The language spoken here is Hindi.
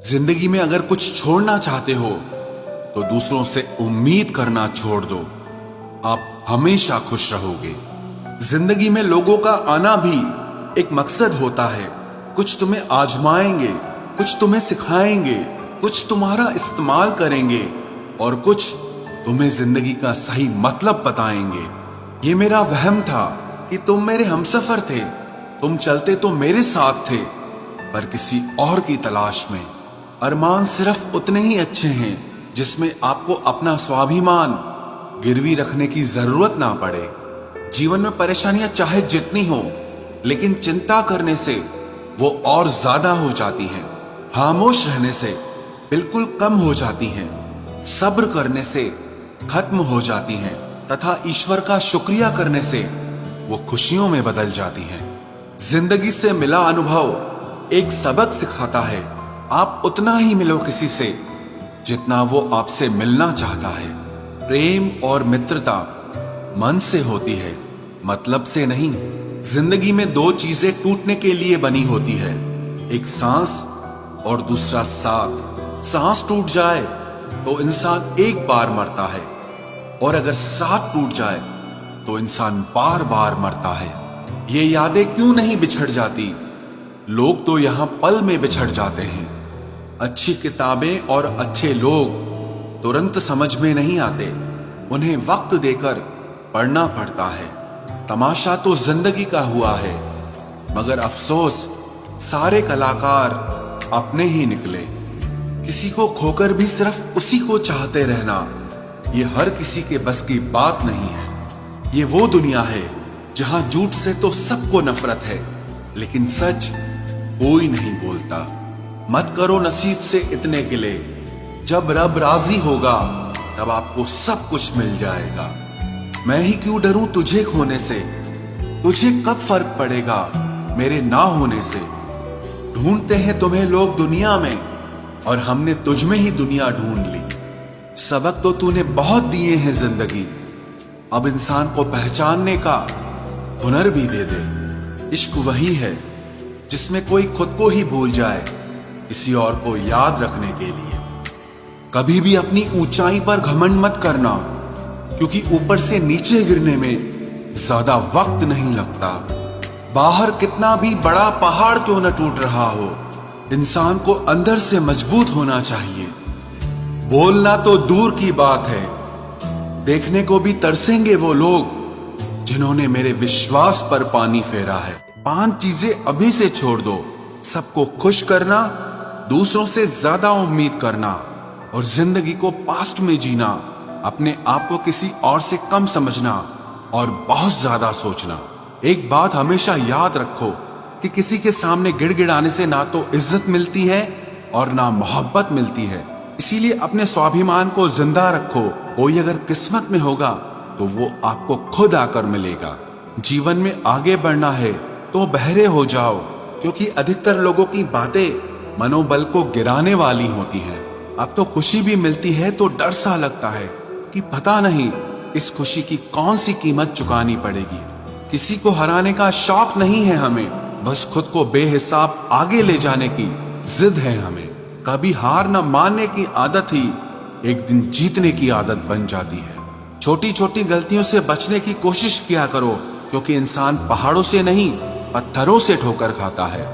जिंदगी में अगर कुछ छोड़ना चाहते हो तो दूसरों से उम्मीद करना छोड़ दो। आप हमेशा खुश रहोगे। जिंदगी में लोगों का आना भी एक मकसद होता है। कुछ तुम्हें आजमाएंगे, कुछ तुम्हें सिखाएंगे, कुछ तुम्हारा इस्तेमाल करेंगे और कुछ तुम्हें जिंदगी का सही मतलब बताएंगे। ये मेरा वहम था कि तुम मेरे हमसफर थे। तुम चलते तो मेरे साथ थे, पर किसी और की तलाश में। अरमान सिर्फ उतने ही अच्छे हैं जिसमें आपको अपना स्वाभिमान गिरवी रखने की जरूरत ना पड़े। जीवन में परेशानियां चाहे जितनी हो, लेकिन चिंता करने से वो और ज्यादा हो जाती हैं। खामोश रहने से बिल्कुल कम हो जाती हैं। सब्र करने से खत्म हो जाती हैं तथा ईश्वर का शुक्रिया करने से वो खुशियों में बदल जाती हैं। जिंदगी से मिला अनुभव एक सबक सिखाता है। आप उतना ही मिलो किसी से जितना वो आपसे मिलना चाहता है। प्रेम और मित्रता मन से होती है, मतलब से नहीं। जिंदगी में दो चीजें टूटने के लिए बनी होती है, एक सांस और दूसरा साथ। सांस टूट जाए तो इंसान एक बार मरता है, और अगर साथ टूट जाए तो इंसान बार बार मरता है। ये यादें क्यों नहीं बिछड़ जाती? लोग तो यहां पल में बिछड़ जाते हैं। अच्छी किताबें और अच्छे लोग तुरंत समझ में नहीं आते, उन्हें वक्त देकर पढ़ना पड़ता है। तमाशा तो जिंदगी का हुआ है, मगर अफसोस सारे कलाकार अपने ही निकले। किसी को खोकर भी सिर्फ उसी को चाहते रहना, ये हर किसी के बस की बात नहीं है। ये वो दुनिया है जहां झूठ से तो सबको नफरत है, लेकिन सच कोई नहीं बोलता। मत करो नसीब से इतने गिले, जब रब राजी होगा तब आपको सब कुछ मिल जाएगा। मैं ही क्यों डरूं तुझे खोने से, तुझे कब फर्क पड़ेगा मेरे ना होने से। ढूंढते हैं तुम्हें लोग दुनिया में, और हमने तुझ में ही दुनिया ढूंढ ली। सबक तो तूने बहुत दिए हैं जिंदगी, अब इंसान को पहचानने का हुनर भी दे दे। इश्क वही है जिसमें कोई खुद को ही भूल जाए किसी और को याद रखने के लिए। कभी भी अपनी ऊंचाई पर घमंड मत करना, क्योंकि ऊपर से नीचे गिरने में ज्यादा वक्त नहीं लगता। बाहर कितना भी बड़ा पहाड़ क्यों न टूट रहा हो, इंसान को अंदर से मजबूत होना चाहिए। बोलना तो दूर की बात है, देखने को भी तरसेंगे वो लोग जिन्होंने मेरे विश्वास पर पानी फेरा है। 5 चीजें अभी से छोड़ दो। सबको खुश करना, दूसरों से ज्यादा उम्मीद करना, और जिंदगी को पास्ट में जीना। अपने आप को किसी और से कम समझना और बहुत ज्यादा सोचना। एक बात हमेशा याद रखो कि किसी के सामने गिड़गिड़ाने से ना तो इज्जत मिलती है और ना मोहब्बत मिलती है। इसीलिए अपने स्वाभिमान को जिंदा रखो। कोई अगर किस्मत में होगा तो वो आपको खुद आकर मिलेगा। जीवन में आगे बढ़ना है तो बहरे हो जाओ, क्योंकि अधिकतर लोगों की बातें मनोबल को गिराने वाली होती हैं। अब तो खुशी भी मिलती है तो डर सा लगता है कि पता नहीं इस खुशी की कौन सी कीमत चुकानी पड़ेगी। किसी को हराने का शौक नहीं है हमें, बस खुद को बेहिसाब आगे ले जाने की जिद है हमें। कभी हार न मानने की आदत ही एक दिन जीतने की आदत बन जाती है। छोटी छोटी गलतियों से बचने की कोशिश किया करो, क्योंकि इंसान पहाड़ों से नहीं पत्थरों से ठोकर खाता है।